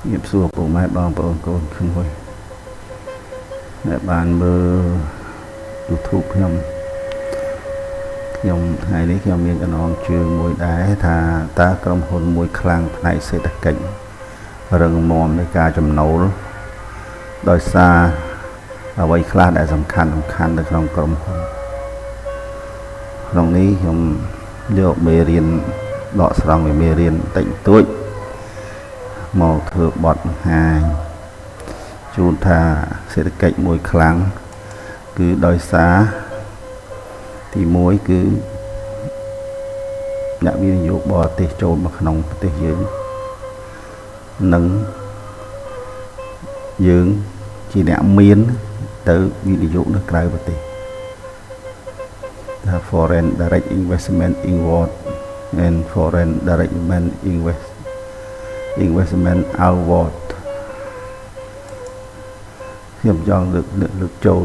nghiệp xua của mẹ bằng bồn cồn không thôi mẹ bạn mơ YouTube nhom hai đấy nhom miền non trường mùi đá thà ta cầm hồn mùi khang này sẽ đặc cảnh rừng mònในការចំណូលដោយសារអ្វីខ្លះដែលសំខាន់នៅក្នុងក្រុមហ៊ុនក្នុងនេះខ្ញុំយកមេរៀនដកស្រង់ពីមេរៀនតិចតួចមកធ្វើបទបង្ហាញជូនថាសេដ្ឋកិច្ចមួយខ្លាំងគឺដោយសារទី1គឺអ្នកវិនិយោគបរទេសចូលមកក្នុងប្រទេសយើងនិងយើងជាអ្នកមានទៅវិនិយោគនៅក្រៅប្រទេសថា foreign direct investment inward and foreign direct investment outward ខ្ញុំចង់លើកចូល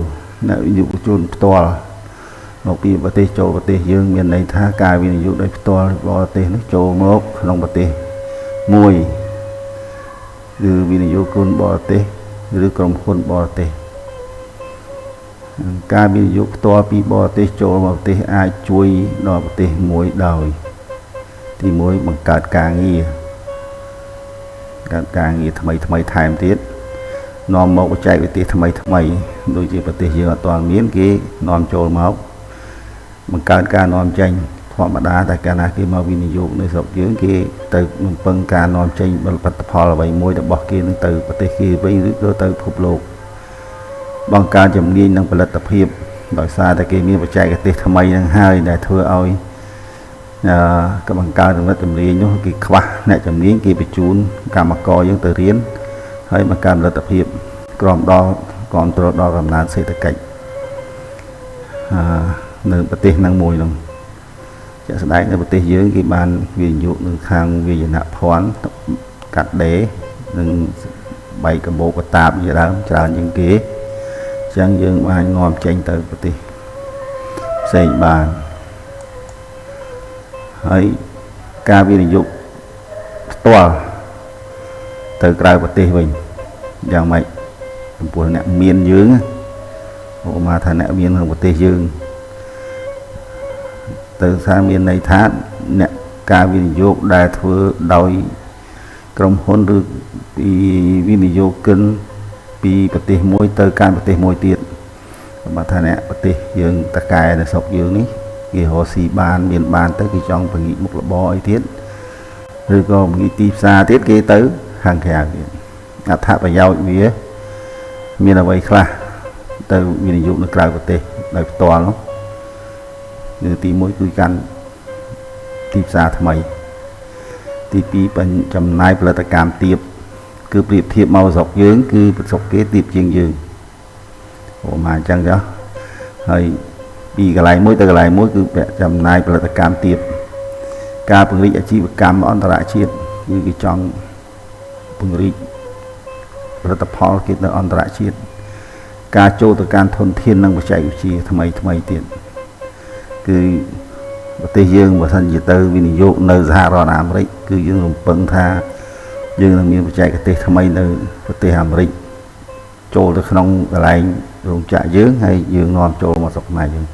អ្នកវិនិយោគជនផ្ទាល់មកពីប្រទេសចូលប្រទេសយើងមានន័យថាការវិនិយោគដោយផ្ទាល់បរទេសនោះចូលមកក្នុងប្រទេសមួយឬវិនិយោគជនបរទេសឬក្រុមហ៊ុនបរទេសការវិនិយោគផ្ទាល់ពីបរទេសចូលមកប្រទេសអាចជួយដល់ប្រទេសមួយដោយទី1បង្កើតការងារថ្មីថែមទៀតនាំមកបច្ចេកវិទ្យាថ្មីដូចជាប្រទេសយើងអត់ទាន់មានគេនាំចូលមកបង្កើតការនាំចេញធម្មតាតែកាលណាគេមកវិនិយោគនៅស្រុកយើងគេទៅបំពេញការនាំចេញផលិតផលអ្វីមួយរបស់គេនឹងទៅប្រទេសគេវិញឬក៏ទៅពិភពលោកបង្កើនជំនាញនិងផលិតភាពដោយសារតែគេមានបច្ចេកទេសថ្មីនឹងហើយដែលធ្វើឲ្យក៏បង្កើនចំណុចជំនាញនោះគេខ្វះអ្នកជំនាញគេបញ្ជូនកម្មករយើងទៅរៀនហើយបង្កើនផលិតភាពគ្រប់គ្រងដល់កំណើនសេដ្ឋកិច្ចនៅប្រទេសនឹងមួយនោះជាក់ស្ដែងនៅប្រទេសយើងគេបានវិនិយោគនៅខាងវិញ្ញាណភ័ណ្ឌកាត់ដេរនិងបែកកម្បោកតាបជាដើមច្រើនជាងគេអញ្ចឹងយើងបាននាំចេញទៅប្រទេសផ្សេងបានហើយការវិនិយោគផ្ទាល់ទៅក្រៅប្រទេសវិញយ៉ាងម៉េចចំពោះអ្នកមានយើងឧបមាថាអ្នកមានក្នុងប្រទេសយើងទៅថាមានន័យថាអ្នកការវិនិយោគដែលធ្វើដោយក្រុមហ៊ុនឬពីវិនិយោគិនពីប្រទេសមួយទៅកាន់ប្រទេសមួយទៀតបើថាអ្នកប្រទេសយើងតកែនៅស្រុកយើងនេះគេរកស៊ីបានមានបានទៅគេចង់ពង្រីកមុខរបរអីទៀតឬក៏ពង្រីកទីផ្សារទៀតគេទៅខាងក្រៅទៀតអត្ថប្រយោជន៍វាមានអ្វីខ្លះទៅវិនិយោគនៅក្រៅប្រទេសដោយផ្ទាល់នោះគឺទី1គឺកាន់ទីផ្សារថ្មីទី2ចំណាយផលិតកម្មទាបគឺប្រៀបធៀបមកស្រុកយើងគឺប្រស្រុកគេទាបជាងយើងប្រហែលអញ្ចឹងចុះហើយពីកន្លែងមួយទៅកន្លែងមួយគឺចំណាយផលិតកម្មទាបការពង្រីកអាជីវកម្មអន្តរជាតិគឺគេចង់ពង្រីកផលិតផលគេទៅអន្តរជាតិការចូលទៅកាន់ធនធាននិងបច្ចេកវិទ្យាថ្មីទៀតគឺប្រទេសយើងបើសិនជាទៅវិនិយោគនៅសហរដ្ឋអាមេរិកគឺយើងរំពឹងថាយើងនឹងមានបច្ចេកទេសថ្មីនៅប្រទេសអាមេរិកចូលទៅក្នុងកន្លែងរោងចក្រយើងហើយយើងនាំចូលមកស្រុកខ្មែរយើង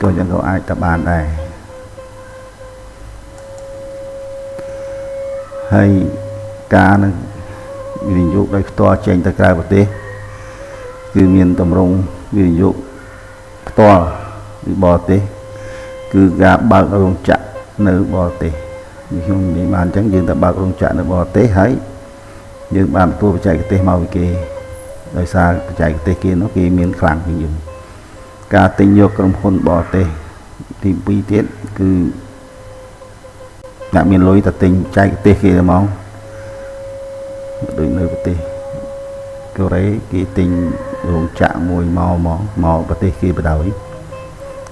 ក៏យើងក៏អាចទៅបានដែរហើយការនឹងវិនិយោគដោយផ្ទាល់ចេញទៅក្រៅប្រទេសគឺមានតម្រង់វិនិយោគផ្ទាល់ពីបរទេសគឺការបើករោងចក្រនៅបរទេសខ្ញុំនិយាយបានអញ្ចឹងយើងទៅបើករោងចក្រនៅបរទេសហើយយើងបានទទួលបច្ចេកទេសមកពីគេដោយសារបច្ចេកទេសគេនោះគេមានខ្លាំងជាងយើងការទិញយកក្រុមហ៊ុនបរទេសទី2ទៀតគឺអ្នកមានលុយទៅទិញបច្ចេកទេសគេទៅមកដូចនៅប្រទេសកូរ៉េគេទិញរោងចក្រមួយមកប្រទេសគេបដ ாய்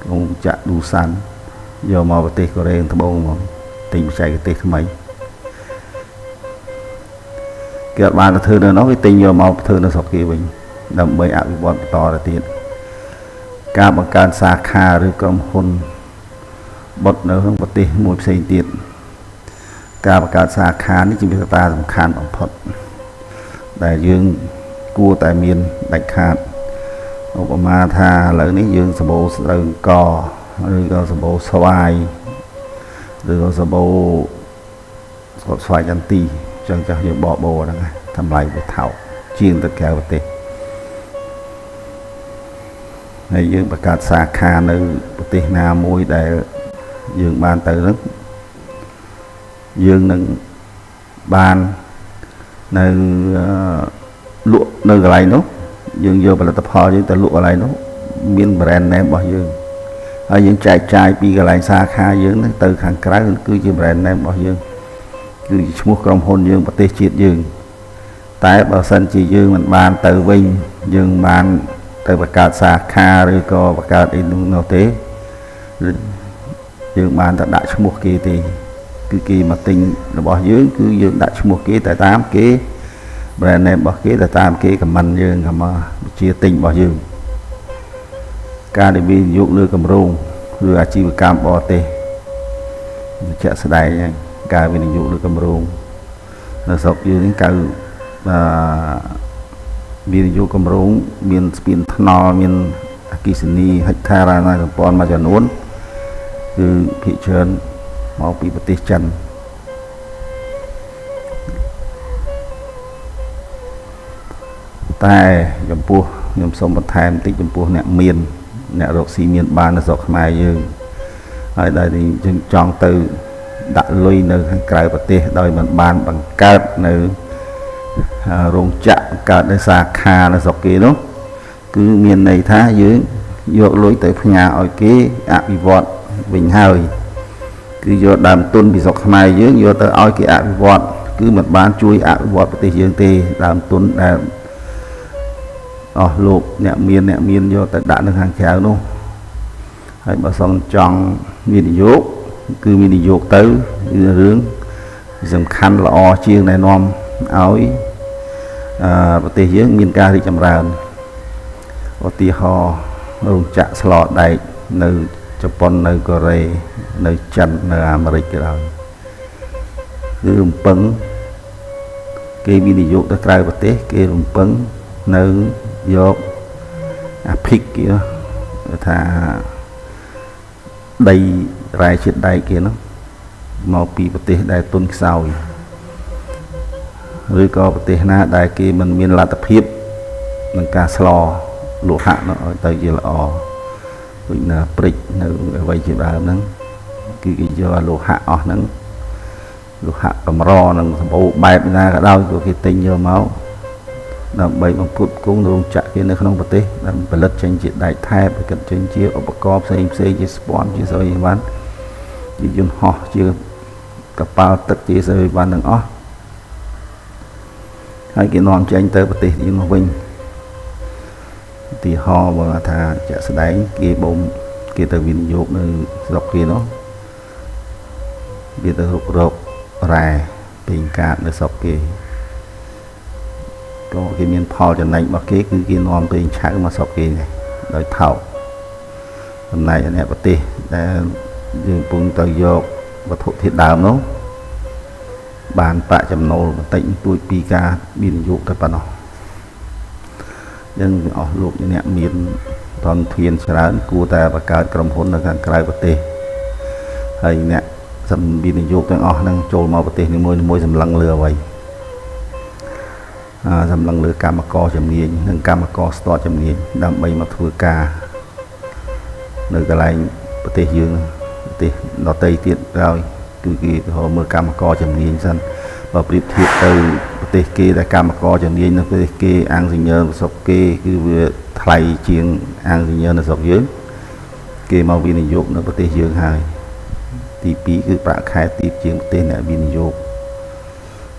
រោងចក្រឌូសាន់យកមកប្រទេសកូរ៉េត្បូងមកទិញបច្ចេកទេសថ្មីគេអត់បានទៅធ្វើនៅនោះគេទិញយកមកធ្វើនៅស្រុកគេវិញដើម្បីអភិវឌ្ឍបន្តទៅទៀតការបង្កើនសាខាឬក្រុមហ៊ុនបុតនៅក្នុងប្រទេសមួយផ្សេងទៀតការបង្កើតសាខានេះជាវិធានការសំខាន់បំផុត ដែលយើងគួរតែមានដាច់ខាតឧបមាថាឥឡូវនេះយើងសម្បូរស្រូវកឬក៏សម្បូរស្វាយឬក៏សម្បូរស្វាយចន្ទីចឹងចាស់យើងបបោហ្នឹងតម្លៃវាថោកជាងទៅក្រៅប្រទេសហើយយើងបង្កើតសាខានៅប្រទេសណាមួយដែលយើងបានទៅហ្នឹងយើងនឹងបាននៅលក់នៅកន្លែងនោះយើងយកផលិតផលយើងទៅលក់កន្លែងនោះមាន brand name របស់យើងហើយយើងចែកចាយពីកន្លែងសាខាយើងហ្នឹងទៅខាងក្រៅគឺជា brand name របស់យើងគឺជាឈ្មោះក្រុមហ៊ុនយើងប្រទេសជាតិយើងតែបើសិនជាយើងមិនបានទៅវិញយើងបានទៅបង្កើតសាខាឬក៏បង្កើតអីនោះទេយើងបានតែដាក់ឈ្មោះគេទេគឺគេមកទិញរបស់យើងគឺយើងដាក់ឈ្មោះគេតែតាមគេ brand name របស់គេតែតាមគេខមមិនយើងក៏មកជាទិញរបស់យើងការដែលវិនិយោគលើគម្រោងឬអាជីវកម្មបរទេសជាក់ស្ដែងការវិនិយោគលើគម្រោងនៅស្រុកយើងនេះគឺវិនិយោគគម្រោងមានស្ពានថ្នល់មានអគ្គិសនីហិកថារណាសម្ព័ន្ធមួយចំនួនគឺភាគច្រើនមកពីប្រទេសចិនតែចំពោះខ្ញុំសូមបន្ថែមបន្តិចចំពោះអ្នករកស៊ីមានបាននៅស្រុកខ្មែរយើងហើយដែលយើងចង់ទៅដាក់លុយនៅខាងក្រៅប្រទេសដោយមិនបានបង្កើតនៅរោងចក្របង្កើតនៅសាខានៅស្រុកគេនោះគឺមានន័យថាយើងយកលុយទៅផ្ញើឲ្យគេអភិវឌ្ឍវិញហើយគឺយកដើមទុនពីស្រុកខ្មែរយើងយកទៅឲ្យគេអភិវឌ្ឍគឺមិនបានជួយអភិវឌ្ឍប្រទេសយើងទេដើមទុនដែលអស់លោកអ្នកមានយកទៅដាក់នៅខាងក្រៅនោះហើយបើសិនចង់វិនិយោគគឺវិនិយោគទៅគឺរឿងសំខាន់ល្អជាងណែនាំឲ្យប្រទេសយើងមានការរីកចម្រើនឧទាហរណ៍រោងចក្រស្លដែកនៅជប៉ុននៅកូរ៉េនៅចិននៅអាមេរិកក៏ដោយគឺរំពឹងគេវិនិយោគទៅក្រៅប្រទេសគេរំពឹងនៅយកអាភិកគេថាដីរ៉ែជាតិដែកគេនោះមកពីប្រទេសដែលទុនខ្សោយឬក៏ប្រទេសណាដែលគេមិនមានលទ្ធភាពនឹងការស្លលោហៈនោះឲ្យទៅជាល្អដូចណាព្រិចនៅអ្វីជាដើមហ្នឹងគឺគេយកលោហៈអស់ហ្នឹងលោហៈកម្រនឹងសម្បូរបែបណាក៏ដោយគេទិញយកមកដើម្បីបង្គុតគង់រោងចក្រគេនៅក្នុងប្រទេសដើម្បីផលិតចេញជាដែកថែបកិតចេញជាឧបករណ៍ផ្សេងជាស្ពាន់ជាស្អីវ៉ាន់ជាយន្តហោះជាកប៉ាល់ទឹកជាស្អីវ៉ាន់ទាំងអស់ហើយគេនាំចេញទៅប្រទេសយើងមកវិញទីហោបើថាជាក់ស្ដែងគេបូមគេទៅវិនិយោគនៅស្រុកគេនោះវាទៅរករ៉ែពេញកាតនៅស្រុកគេក៏គេមានផលចំណេញរបស់គេគឺគេនាំពេញឆៅមកស្រុកគេដោយថោកចំណែកអ្នកប្រទេសដែលយើងពងទៅយកវត្ថុធាតុដើមនោះបានប្រាក់ចំណូលបន្តិចបន្តួចពីការវិនិយោគទៅប៉ុណ្ណោះយើងអស់លោកអ្នកមានធនធានច្រើនគួរតែបង្កើតក្រុមហ៊ុននៅខាងក្រៅប្រទេសហើយអ្នកវិនិយោគទាំងអស់ហ្នឹងចូលមកប្រទេសនីមួយសម្លឹងលើអ្វីសម្លឹងលើកម្មករជំនាញនិងកម្មករស្ទាត់ជំនាញដើម្បីមកធ្វើការនៅកន្លែងប្រទេសយើងប្រទេសដទៃទៀតហើយគឺគេទៅមើលកម្មករជំនាញសិនបើប្រៀបធៀបទៅប្រទេសគេតែកម្មករជំនាញនៅប្រទេសគេអាំងស៊ីញើស្រុកគេគឺវាថ្លៃជាងអាំងស៊ីញើនៅស្រុកយើងគេមកវិនិយោគនៅប្រទេសយើងហើយទី2គឺប្រាក់ខែទាបជាងប្រទេសអ្នកវិនិយោគ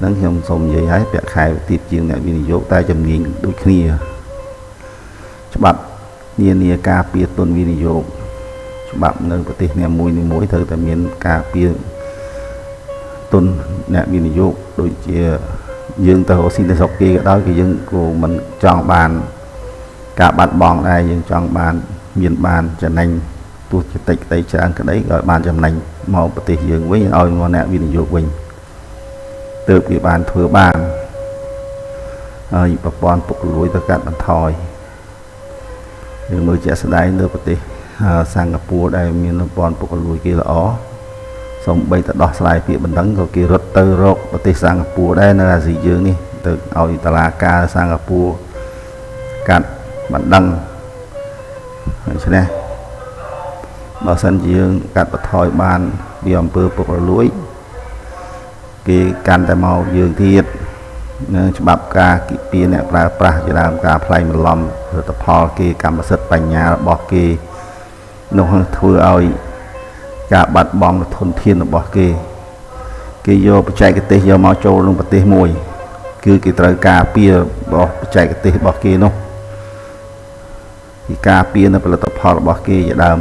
នឹងខ្ញុំសូមនិយាយឲ្យប្រាក់ខែទាបជាងអ្នកវិនិយោគតែជំនាញដូចគ្នាច្បាប់នានាការពារទុនវិនិយោគច្បាប់នៅប្រទេសនីមួយត្រូវតែមានការពារទុនអ្នកវិនិយោគដូចជាយើងទៅរកស៊ីនៅស្រុកគេក៏ដោយគឺយើងក៏មិនចង់បានការបាត់បង់ដែរយើងចង់បានមានបានចំណេញទោះជាតិចក្តីច្រើនក្តីក៏បានចំណេញមកប្រទេសយើងវិញឲ្យមកអ្នកវិនិយោគវិញទើបគេបានធ្វើបានហ ហើយប្រព័ន្ធពុករលួយទៅកាត់បន្ថយយើងមើលជាក់ស្ដែងនៅប្រទេសសិង្ហបុរីដែលមានប្រព័ន្ធពុករលួយគេល្អសូម្បីតែដោះស្រាយពាក្យបណ្ដឹងក៏គេរត់ទៅរកប្រទេសសិង្ហបុរីដែរនៅអាស៊ីយើងនេះទៅឲ្យតុលាការសិង្ហបុរីកាត់បណ្ដឹងដូច្នេះបើសិនជាយើងកាត់បន្ថយបានពីអំពើពុករលួយគេកាន់តែមកយើងទៀតនឹងច្បាប់ការគិពារអ្នកប្រើប្រាស់ជាដើមការផ្លែងបន្លំផលិតផលគេកម្មសិទ្ធិបញ្ញារបស់គេនោះធ្វើឲ្យការបាត់បង់ធនធានរបស់គេយកបច្ចេកទេសយកមកចូលក្នុងប្រទេសមួយគឺគេត្រូវការពាររបស់បច្ចេកទេសរបស់គេនោះគេការពារនៅផលិតផលរបស់គេជាដើម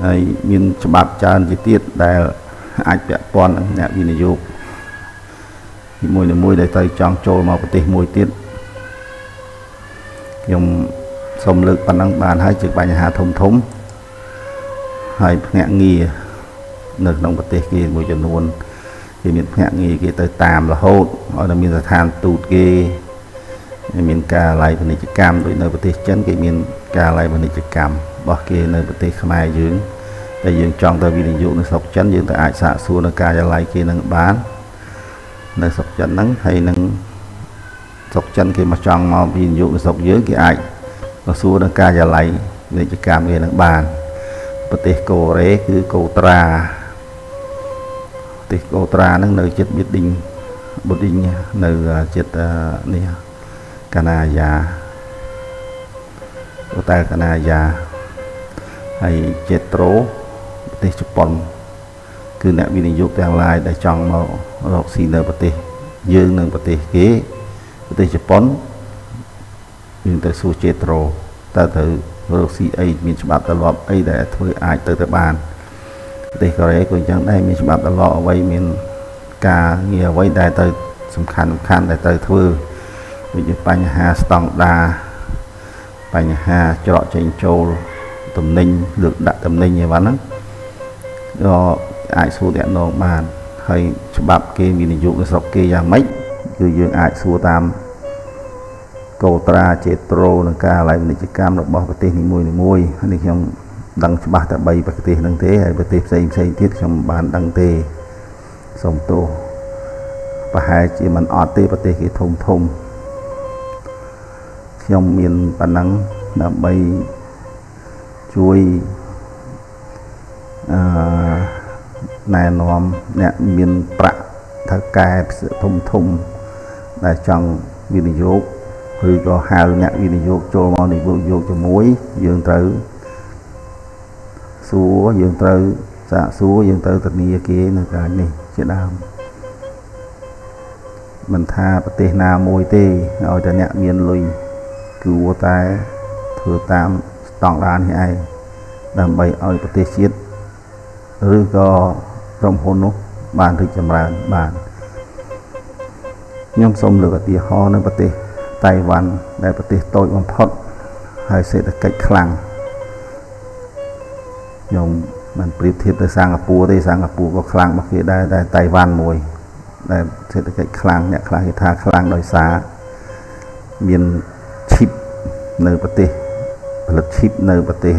ហើយមានច្បាប់ច្រើនជាទៀតដែលអាចពាក់ព័ន្ធនឹងអ្នកវិនិយោគមួយដែលទៅចង់ចូលមកប្រទេសមួយទៀតខ្ញុំសូមលើកប៉ុណ្ណឹងបានហើយជាបញ្ហាធំហើយភ្នាក់ងារនៅក្នុងប្រទេសគេមួយចំនួនគេមានភ្នាក់ងារគេទៅតាមរហូតឲ្យតែមានស្ថានទូតគេមានការឡាយពាណិជ្ជកម្មដូចនៅប្រទេសចិនគេមានការឡាយពាណិជ្ជកម្មរបស់គេនៅប្រទេសខ្មែរយើងតែយើងចង់ទៅវិនិយោគនៅស្រុកចិនយើងទៅអាចសាកសួរនៅការិយាល័យគេនឹងបាននៅស្រុកចិនហ្នឹងហើយនឹងស្រុកចិនគេមកចង់មកវិនិយោគនៅស្រុកយើងគេអាចមកសួរនៅការិយាល័យពាណិជ្ជកម្មគេនឹងបានប្រទេសកូរ៉េគឺកូត្រាប្រទេសកូត្រាហ្នឹងនៅជិតBuddingនៅជិតនេះកាណាយ៉ាតែកាណាយ៉ាហើយជេត្រូប្រទេសជប៉ុនគឺអ្នកវិនិយោគទាំងឡាយដែលចង់មករកស៊ីនៅប្រទេសយើងនិងប្រទេសគេប្រទេសជប៉ុនយើងទៅសួរជេត្រូតើទៅរកស៊ីអីមានច្បាប់ទម្លាប់អីដែលធ្វើអាចទៅបានប្រទេសកូរ៉េក៏អញ្ចឹងដែរមានច្បាប់ទម្លាប់អ្វីមានការងារអ្វីដែលទៅសំខាន់ដែលទៅធ្វើដូចជាបញ្ហាស្តង់ដារបញ្ហាច្រកចេញចូលទំនិញលើកដាក់ទំនិញអីវ៉ាន់ហ្នឹងក៏អាចសួរតាក់ទងបានហើយច្បាប់គេវិនិយោគនៅស្រុកគេយ៉ាងម៉េចគឺយើងអាចសួរតាមកូត្រាជេត្រូនឹងការឡាយពាណិជ្ជកម្មរបស់ប្រទេសនីមួយនេះខ្ញុំដឹងច្បាស់តែ3ប្រទេសហ្នឹងទេហើយប្រទេសផ្សេងទៀតខ្ញុំបានដឹងទេសូមទោសប្រហែលជាមិនអត់ទេប្រទេសគេធំខ្ញុំមានប៉ុណ្ណឹងដើម្បីជួយណែនាំអ្នកមានប្រាក់ថៅកែធំដែលចង់វិនិយោគឬក៏ហៅអ្នកវិនិយោគចូលមកនិយោគជាមួយយើងត្រូវសួរយើងត្រូវសាកសួរយើងត្រូវធានាគេនៅកន្លែងនេះជាដើមមិនថាប្រទេសណាមួយទេឲ្យតែអ្នកមានលុយគឺតែធ្វើតាមស្តង់ដារនេះឯងដើម្បីឲ្យប្រទេសជាតិឬក៏ក្រុមហ៊ុននោះបានរីកចម្រើនបានខ្ញុំសូមលើកឧទាហរណ៍នៅប្រទេសតៃវ៉ាន់ដែលប្រទេសតូចបំផុតហើយសេដ្ឋកិច្ចខ្លាំងខ្ញុំមិនប្រៀបធៀបទៅសិង្ហបុរីទេសិង្ហបុរីក៏ខ្លាំងរបស់គេដែរតែតៃវ៉ាន់មួយដែលសេដ្ឋកិច្ចខ្លាំងអ្នកខ្លះគេថាខ្លាំងដោយសារមានឈីបនៅប្រទេសផលិតឈីបនៅប្រទេស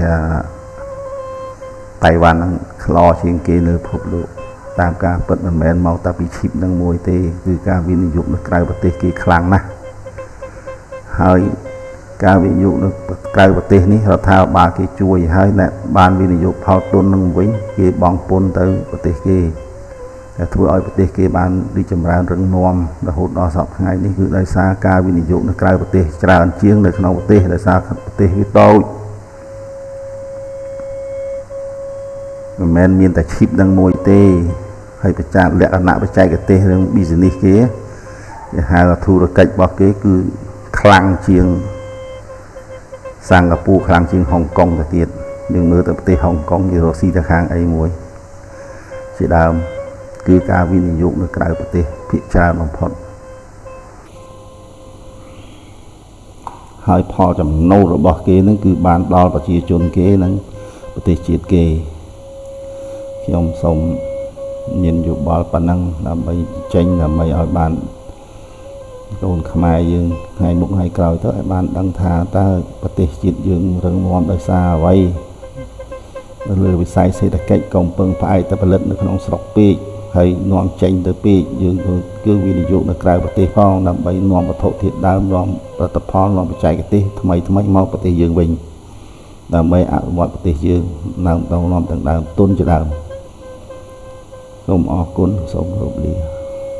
តៃវ៉ាន់ហ្នឹងខ្លោជាងគេនៅពិភពលោកតាមការពិតមិនមែនមកតែពីឈីបហ្នឹងមួយទេគឺការវិនិយោគនៅក្រៅប្រទេសគេខ្លាំងណាស់ហើយការវិនិយោគនៅក្រៅប្រទេសនេះរដ្ឋាភិបាលគេជួយហើយអ្នកបានវិនិយោគផលទុននឹងវិញគេបង់ពន្ធទៅប្រទេសគេតែធ្វើឲ្យប្រទេសគេបានរីកចម្រើនរឹងមាំរហូតដល់សពថ្ងៃនេះគឺដោយសារការវិនិយោគនៅក្រៅប្រទេសច្រើនជាងនៅក្នុងប្រទេសដោយសារប្រទេសវាតូចមិនមែនមានតែឈីបនឹងមួយទេហើយលក្ខណៈបច្ចេកទេសរឿង business គេហៅថាធុរកិច្ចរបស់គេគឺខ្លាំងជាងសិង្ហបុរីខ្លាំងជាងហុងកុងទៅទៀតយើងមើលទៅប្រទេសហុងកុងគេរកស៊ីទៅខាងអីមួយជាដើមគឺការវិនិយោគនៅក្រៅប្រទេសភាគច្រើនបំផុតហើយផលចំណូលរបស់គេនឹងគឺបានដល់ប្រជាជនគេនិងប្រទេសជាតិគេខ្ញុំសូមមានយោបល់ប៉ុណ្ណឹងដើម្បីចេញដើម្បីឲ្យបាន កូនខ្មែរយើងថ្ងៃមុខថ្ងៃក្រោយទៅឲ្យបានដឹងថាតើប្រទេសជាតិយើងរឹងមាំដោយសារអ្វីនៅលើវិស័យសេដ្ឋកិច្ចកុំពឹងផ្អែកតែផលិតនៅក្នុងស្រុកពេកហើយនាំចេញទៅពេកយើងគឺវិនិយោគនៅក្រៅប្រទេសផងដើម្បីនាំវត្ថុធាតុដើមនាំផលិតផលនាំបច្ចេកទេសថ្មីមកប្រទេសយើងវិញដើម្បីអភិវឌ្ឍប្រទេសយើងនាំទាំងដើមទុនជាដើមសូមអរគុណសូមគោរពលា